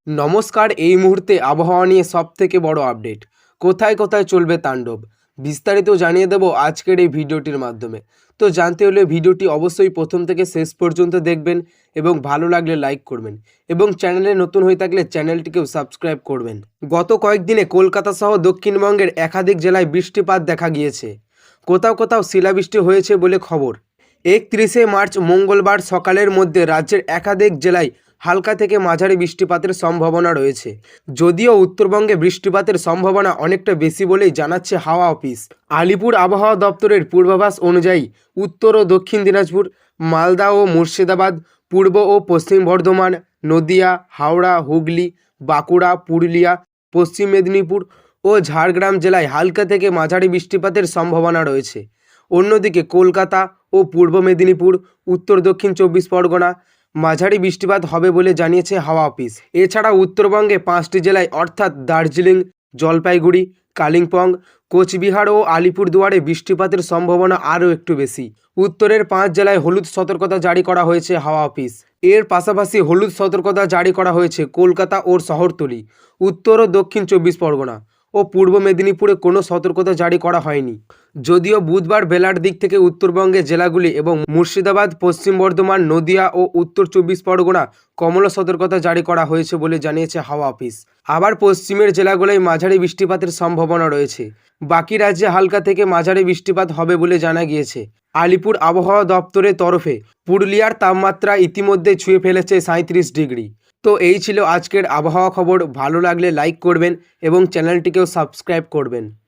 নমস্কার। এই মুহূর্তে আবহাওয়া নিয়ে সবথেকে বড় আপডেট। কোথায় কোথায় চলবে তাণ্ডব, বিস্তারিত জানিয়ে দেব আজকের এই ভিডিওটির মাধ্যমে। তো জানতে হলে ভিডিওটি অবশ্যই প্রথম থেকে শেষ পর্যন্ত দেখবেন এবং ভালো লাগলে লাইক করবেন এবং চ্যানেলে নতুন হয়ে থাকলে চ্যানেলটিকেও সাবস্ক্রাইব করবেন। গত কয়েকদিনে কলকাতা সহ দক্ষিণবঙ্গের একাধিক জেলায় বৃষ্টিপাত দেখা গিয়েছে। কোথাও কোথাও শিলাবৃষ্টি হয়েছে বলে খবর। 31শে মার্চ মঙ্গলবার সকালের মধ্যে রাজ্যের একাধিক জেলায় হালকা থেকে মাঝারি বৃষ্টিপাতের সম্ভাবনা রয়েছে। যদিও উত্তরবঙ্গে বৃষ্টিপাতের সম্ভাবনা অনেকটা বেশি বলেই জানাচ্ছে হাওয়া অফিস। আলিপুর আবহাওয়া দপ্তরের পূর্বাভাস অনুযায়ী উত্তর ও দক্ষিণ দিনাজপুর, মালদা ও মুর্শিদাবাদ, পূর্ব ও পশ্চিম বর্ধমান, নদিয়া, হাওড়া, হুগলি, বাঁকুড়া, পুরুলিয়া, পশ্চিম মেদিনীপুর ও ঝাড়গ্রাম জেলায় হালকা থেকে মাঝারি বৃষ্টিপাতের সম্ভাবনা রয়েছে। অন্যদিকে কলকাতা ও পূর্ব মেদিনীপুর, উত্তর দক্ষিণ 24 পরগনা মাঝারি বৃষ্টিপাত হবে বলে জানিয়েছে হাওয়া অফিস। এছাড়া উত্তরবঙ্গে 5টি জেলায় অর্থাৎ দার্জিলিং, জলপাইগুড়ি, কালিম্পং, কোচবিহার ও আলিপুরদুয়ারে বৃষ্টিপাতের সম্ভাবনা আরও একটু বেশি। উত্তরের 5 জেলায় হলুদ সতর্কতা জারি করা হয়েছে হাওয়া অফিস। এর পাশাপাশি হলুদ সতর্কতা জারি করা হয়েছে কলকাতা ও শহরতলি, উত্তর ও দক্ষিণ 24 পরগনা ও পূর্ব মেদিনীপুরে কোনো সতর্কতা জারি করা হয়নি। যদিও বুধবার বেলার দিক থেকে উত্তরবঙ্গের জেলাগুলি এবং মুর্শিদাবাদ, পশ্চিম বর্ধমান, নদিয়া ও উত্তর 24 পরগনা কমলা সতর্কতা জারি করা হয়েছে বলে জানিয়েছে হাওয়া অফিস। আবার পশ্চিমের জেলাগুলোয় মাঝারি বৃষ্টিপাতের সম্ভাবনা রয়েছে। বাকি রাজ্যে হালকা থেকে মাঝারি বৃষ্টিপাত হবে বলে জানা গিয়েছে। আলিপুর আবহাওয়া দপ্তরের তরফে পুরুলিয়ার তাপমাত্রা ইতিমধ্যে ছুঁয়ে ফেলেছে 37 ডিগ্রি। তো এই ছিল আজকের আবহাওয়া খবর। ভালো লাগলে লাইক করবেন এবং চ্যানেলটিকেও সাবস্ক্রাইব করবেন।